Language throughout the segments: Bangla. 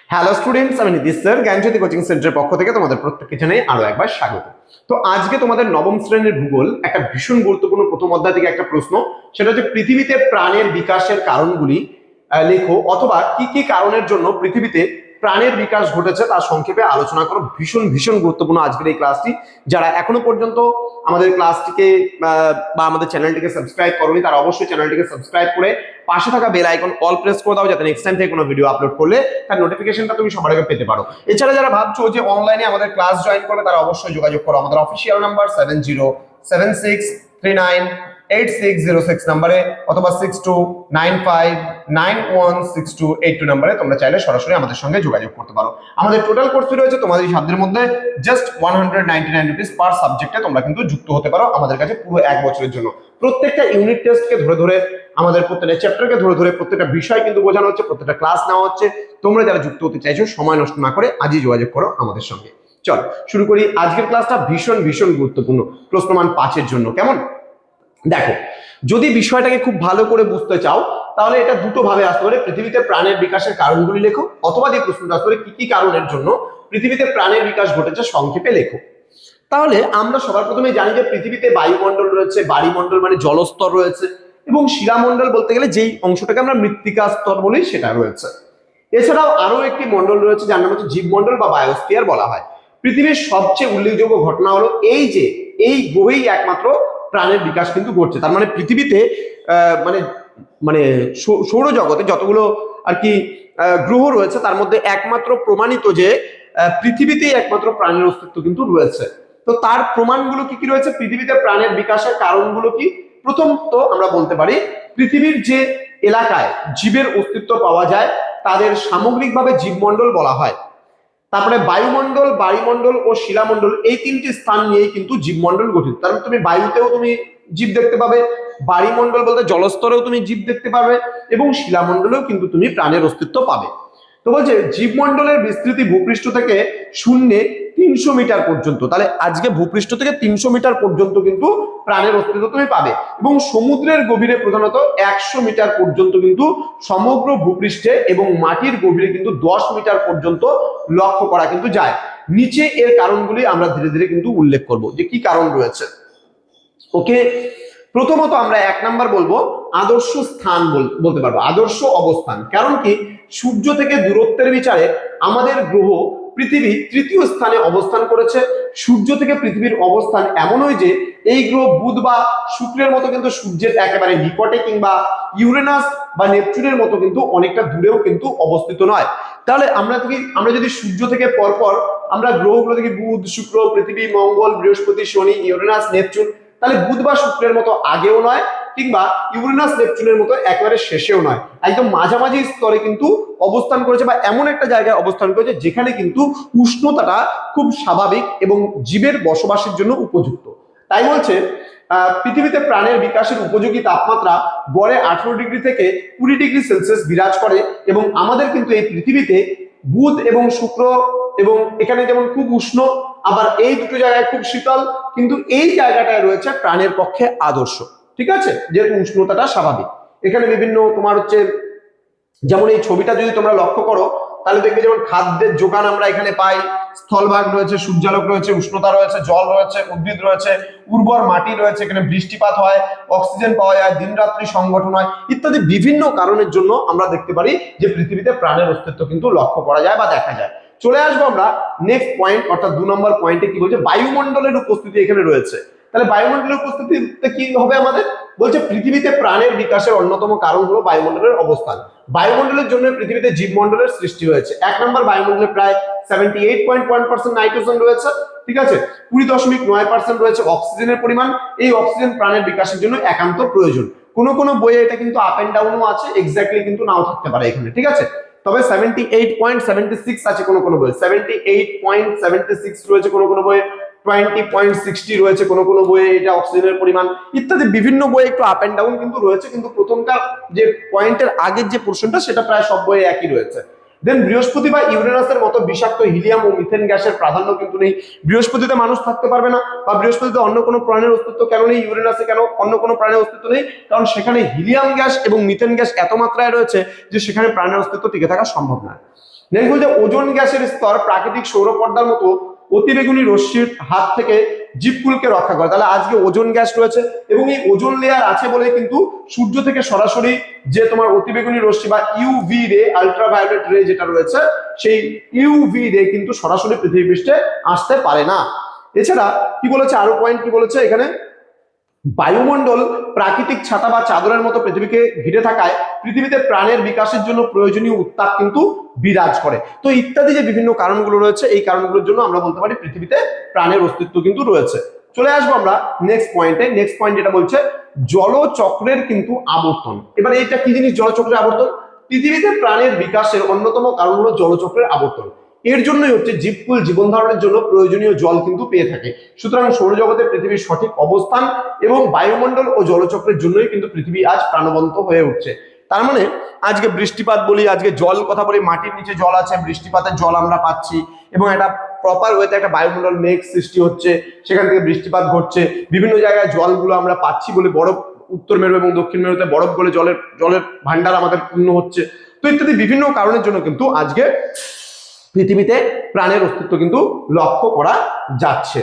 হ্যালো স্টুডেন্টস, আমি নীতিশ স্যার জ্ঞানজ্যোতি কোচিং সেন্টারের পক্ষ থেকে তোমাদের প্রত্যেককে জানাই আরো একবার স্বাগত। তো আজকে তোমাদের নবম শ্রেণীর ভূগোল একটা ভীষণ গুরুত্বপূর্ণ প্রথম অধ্যায় থেকে একটা প্রশ্ন, সেটা হচ্ছে পৃথিবীতে প্রাণের বিকাশের কারণগুলি লেখো, অথবা কি কি কারণের জন্য পৃথিবীতে প্রাণের বিকাশ ঘটেছে তার সংক্ষেপে আলোচনা করো। ভীষণ ভীষণ গুরুত্বপূর্ণ আজকের এই ক্লাসটি। যারা এখনো পর্যন্ত আমাদের ক্লাসটিকে বা আমাদের চ্যানেলটিকে সাবস্ক্রাইব করোনি, তারা অবশ্যই চ্যানেলটিকে সাবস্ক্রাইব করে পাশে থাকা বেল আইকন অল প্রেস করে দাও, যাতে নেক্সট টাইম থেকে কোনো ভিডিও আপলোড করলে তার নোটিফিকেশনটা তুমি সবার আগে পেতে পারো। এছাড়া যারা ভাবছো যে অনলাইনে আমাদের ক্লাস জয়েন করবে, তারা অবশ্যই যোগাযোগ করো আমাদের অফিসিয়াল নাম্বার 7076398606 নাম্বারে, অথবা 6295916282 নাম্বারে তোমরা চাইলে সরাসরি আমাদের সঙ্গে যোগাযোগ করতে পারো। আমাদের টোটাল কোর্স ফি রয়েছে তোমাদের এই সাধ্যের মধ্যে জাস্ট 199 রুপিস পার সাবজেক্টে তোমরা কিন্তু যুক্ত হতে পারো আমাদের কাছে পুরো 1 বছরের জন্য। প্রত্যেকটা ইউনিট টেস্টকে ধরে ধরে, আমাদের প্রত্যেকটা চ্যাপ্টারকে ধরে ধরে প্রত্যেকটা বিষয় কিন্তু বোঝানো হচ্ছে, প্রত্যেকটা ক্লাস নেওয়া হচ্ছে। তোমরা যারা যুক্ত হতে চাইছো সময় নষ্ট না করে আজই যোগাযোগ করো আমাদের সঙ্গে। চলো শুরু করি। আজকের ক্লাসটা ভীষণ ভীষণ গুরুত্বপূর্ণ প্রশ্নমান 5-এর জন্য। কেমন? দেখো, যদি বিষয়টাকে খুব ভালো করে বুঝতে চাও তাহলে এটা দুটো ভাবে আসতে পারে। পৃথিবীতে প্রাণের বিকাশের কারণগুলি লেখো, অথবা যে প্রশ্নটা আসতে পারে কি কি কারণের জন্য পৃথিবীতে প্রাণের বিকাশ ঘটেছে সংক্ষেপে লেখো। তাহলে আমরা সবার প্রথমে জানি যে পৃথিবীতে বায়ুমণ্ডল রয়েছে, বায়ুমণ্ডল মানে জলস্তর রয়েছে, এবং শিলামণ্ডল বলতে গেলে যেই অংশটাকে আমরা মৃত্তিকা স্তর বলি সেটা রয়েছে। এছাড়াও আরো একটি মণ্ডল রয়েছে যার নাম হচ্ছে জীবমণ্ডল বা বায়োস্ফিয়ার বলা হয়। পৃথিবীর সবচেয়ে উল্লেখযোগ্য ঘটনা হলো এই যে এই গ্রহেই একমাত্র প্রাণের বিকাশ কিন্তু ঘটছে। তার মানে পৃথিবীতে মানে মানে সৌরজগতে যতগুলো আর কি গ্রহ রয়েছে তার মধ্যে একমাত্র প্রমাণিত যে পৃথিবীতেই একমাত্র প্রাণের অস্তিত্ব কিন্তু রয়েছে। তো তার প্রমাণগুলো কি কি রয়েছে, পৃথিবীতে প্রাণের বিকাশের কারণগুলো কি? প্রথমত আমরা বলতে পারি পৃথিবীর যে এলাকায় জীবের অস্তিত্ব পাওয়া যায় তাদের সামগ্রিকভাবে জীবমণ্ডল বলা হয়। তারপরে বায়ুমণ্ডল, বায়ুমণ্ডল ও শিলামণ্ডল এই তিনটি স্থান নিয়েই কিন্তু জীবমণ্ডল গঠিত। কারণ তুমি বায়ুতেও তুমি জীব দেখতে পাবে, বায়ুমণ্ডল বলতে জলস্তরেও তুমি জীব দেখতে পাবে, এবং শিলামণ্ডলেও কিন্তু তুমি প্রাণের অস্তিত্ব পাবে। তো বলছে জীবমণ্ডলের বিস্তৃতি ভূপৃষ্ঠ থেকে শূন্যে 300 মিটার পর্যন্ত। তাহলে আজকে ভূপৃষ্ঠ থেকে 300 মিটার পর্যন্ত কিন্তু প্রাণের অস্তিত্ব তুমি পাবে, এবং সমুদ্রের গভীরে প্রধানত 100 মিটার পর্যন্ত কিন্তু সমগ্র ভূপৃষ্ঠে, এবং মাটির গভীরে কিন্তু 10 মিটার পর্যন্ত লক্ষ্য করা কিন্তু যায়। নিচে এর কারণগুলি আমরা ধীরে ধীরে কিন্তু উল্লেখ করব যে কি কারণ রয়েছে। ওকে, প্রথমত আমরা 1 নাম্বার বলবো আদর্শ স্থান বলতে পারবো, আদর্শ অবস্থান। কারণ কি, সূর্য থেকে দূরত্বের বিচারে আমাদের গ্রহ পৃথিবী তৃতীয় স্থানে অবস্থান করেছে। সূর্য থেকে পৃথিবীর অবস্থান এমনই যে এই গ্রহ বুধ বা শুক্রের মতো কিন্তু সূর্যের একেবারে নিকটে, কিংবা ইউরেনাস বা নেপচুনের মতো কিন্তু অনেকটা দূরেও কিন্তু অবস্থিত নয়। তাহলে আমরা যদি সূর্য থেকে পরপর আমরা গ্রহগুলো দেখি, বুধ, শুক্র, পৃথিবী, মঙ্গল, বৃহস্পতি, শনি, ইউরেনাস, নেপচুন, তাহলে বুধ বা শুক্রের মতো আগেও নয়, কিংবা ইউরেনাস নেপচুনের মতো একেবারে শেষেও নয়, একদম মাঝামাঝি স্তরে কিন্তু অবস্থান করেছে, বা এমন একটা জায়গায় অবস্থান করেছে যেখানে কিন্তু উষ্ণতাটা খুব স্বাভাবিক এবং জীবের বসবাসের জন্য উপযুক্ত। তাই বলছে পৃথিবীতে প্রাণের বিকাশের উপযোগী তাপমাত্রা গড়ে 18 ডিগ্রি থেকে 20 ডিগ্রি সেলসিয়াস বিরাজ করে, এবং আমাদের কিন্তু এই পৃথিবীতে বুধ এবং শুক্র, এবং এখানে যেমন খুব উষ্ণ, আবার এই দুটো জায়গায় খুব শীতল, কিন্তু এই জায়গাটায় রয়েছে প্রাণের পক্ষে আদর্শ। ঠিক আছে, যেহেতু উষ্ণতাটা স্বাভাবিক। এখানে বিভিন্ন তোমার হচ্ছে, যেমন এই ছবিটা যদি তোমরা লক্ষ্য করো তাহলে দেখবে যেমন খাদ্যের যোগান আমরা এখানে পাই, স্থলভাগ রয়েছে, সূর্যালোক রয়েছে, উষ্ণতা রয়েছে, জল রয়েছে, উদ্ভিদ রয়েছে, উর্বর মাটি রয়েছে, এখানে বৃষ্টিপাত হয়, অক্সিজেন পাওয়া যায়, দিনরাত্রি সংগঠন হয়, ইত্যাদি বিভিন্ন কারণের জন্য আমরা দেখতে পারি যে পৃথিবীতে প্রাণের অস্তিত্ব কিন্তু লক্ষ্য করা যায় বা দেখা যায়। চলে আসবো আমরা নেক্সট পয়েন্ট, অর্থাৎ 2 নম্বর পয়েন্টে কি বলছে, বায়ুমণ্ডলের উপস্থিতি এখানে রয়েছে। তাহলে বায়ুমণ্ডলের উপস্থিতিতে কি হবে আমাদের, বলছে পৃথিবীতে প্রাণের বিকাশের অন্যতম কারণ হলো বায়ুমণ্ডলের অবস্থান। বায়ুমণ্ডলের জন্য পৃথিবীতে জীবমণ্ডলের সৃষ্টি হয়েছে। 1 নম্বর, বায়ুমণ্ডলে প্রায় 78.1% নাইট্রোজেন রয়েছে। ঠিক আছে, 20.9% রয়েছে অক্সিজেনের পরিমাণ। এই অক্সিজেন প্রাণের বিকাশের জন্য একান্ত প্রয়োজন। কোন কোন বইয়ে এটা কিন্তু আপ এন্ড ডাউনও আছে, এক্স্যাক্টলি কিন্তু নাও থাকতে পারে এখানে। ঠিক আছে, তবে 78.76 আছে কোন কোন বইয়ে, 78.76 রয়েছে কোন কোন বইয়ে, 20.60 রয়েছে কোন কোন বইয়ে এটা অক্সিজেনের পরিমাণ, ইত্যাদি বিভিন্ন বইয়ে একটু আপ এন্ড ডাউন কিন্তু রয়েছে, কিন্তু প্রথমটা যে পয়েন্টের আগের যে পোর্শনটা সেটা প্রায় সব বইয়ে একই রয়েছে। দেন বৃহস্পতি বা ইউরেনাসের মতো বিষাক্ত হিলিয়াম ও মিথেন গ্যাসের প্রাধান্য কিন্তু নেই। বৃহস্পতিতে মানুষ থাকতে পারবে না, বা বৃহস্পতিতে অন্য কোনো প্রাণের অস্তিত্ব কেন নেই, ইউরেনাসে কেন অন্য কোনো প্রাণের অস্তিত্ব নেই, কারণ সেখানে হিলিয়াম গ্যাস এবং মিথেন গ্যাস এত মাত্রায় রয়েছে যে সেখানে প্রাণের অস্তিত্ব টিকে থাকা সম্ভব নয়। নেক্সট বলছে ওজোন গ্যাসের স্তর প্রাকৃতিক সৌরপর্দার মতো অতিবেগুনি রশ্মির হাত থেকে জীবকুলকে রক্ষা করে। তাহলে আজকে ওজোন গ্যাস রয়েছে এবং এই ওজোন লেয়ার আছে বলে কিন্তু সূর্য থেকে সরাসরি যে তোমার অতিবেগুনি রশ্মি বা ইউভি রে, আলট্রাভায়োলেট রে যেটা রয়েছে, সেই ইউভি রে কিন্তু সরাসরি পৃথিবী পৃষ্ঠে আসতে পারে না। এছাড়া কি বলেছে, আরো পয়েন্ট কি বলেছে এখানে, বায়ুমণ্ডল প্রাকৃতিক ছাতা বা চাদরের মতো পৃথিবীকে ঘিরে থাকায় পৃথিবীতে প্রাণের বিকাশের জন্য প্রয়োজনীয় উত্তাপ কিন্তু বিরাজ করে। তো ইত্যাদি যে বিভিন্ন কারণগুলো রয়েছে, এই কারণগুলোর জন্য আমরা বলতে পারি পৃথিবীতে প্রাণের অস্তিত্ব কিন্তু রয়েছে। চলে আসবো আমরা নেক্সট পয়েন্টে। নেক্সট পয়েন্ট যেটা বলছে জলচক্রের কিন্তু আবর্তন। এবার এটা কি জিনিস জলচক্রের আবর্তন? পৃথিবীতে প্রাণের বিকাশের অন্যতম কারণ হলো জলচক্রের আবর্তন। এর জন্যই হচ্ছে জীবকুল জীবন ধারণের জন্য প্রয়োজনীয় জল কিন্তু পেয়ে থাকে। সুতরাং সৌরজগতে পৃথিবীর সঠিক অবস্থান এবং বায়ুমণ্ডল ও জলচক্রের জন্যই কিন্তু পৃথিবী আজ প্রাণবন্ত হয়ে উঠছে। তার মানে আজকে বৃষ্টিপাত বলি, আজকে জল কথা বলি, মাটির নিচে জল আছে, বৃষ্টিপাতের জল আমরা পাচ্ছি এবং একটা প্রপার ওয়েতে একটা বায়ুমণ্ডল মেঘ সৃষ্টি হচ্ছে, সেখান থেকে বৃষ্টিপাত ঘটছে, বিভিন্ন জায়গায় জলগুলো আমরা পাচ্ছি বলে বরফ, উত্তর মেরু এবং দক্ষিণ মেরুতে বরফ গলে জলের ভান্ডার আমাদের পূর্ণ হচ্ছে। তো ইত্যাদি বিভিন্ন কারণের জন্য কিন্তু আজকে পৃথিবীতে প্রাণের অস্তিত্ব কিন্তু লক্ষ্য করা যাচ্ছে।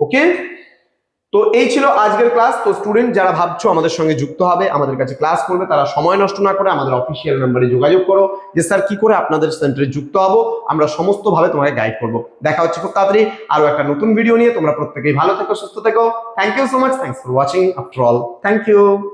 ওকে, তো এই ছিল আজকের ক্লাস। তো স্টুডেন্ট যারা ভাবছো আমাদের সঙ্গে যুক্ত হবে, আমাদের কাছে ক্লাস করবে, তারা সময় নষ্ট না করে আমাদের অফিসিয়াল নাম্বারে যোগাযোগ করো যে স্যার কি করে আপনাদের সেন্টারে যুক্ত হবো। আমরা সমস্ত ভাবে তোমাকে গাইড করব। দেখা হচ্ছে খুব তাড়াতাড়ি আরো একটা নতুন ভিডিও নিয়ে। তোমরা প্রত্যেকেই ভালো থেকো, সুস্থ থেকো। Thank you so much, thanks for watching after all, thank you.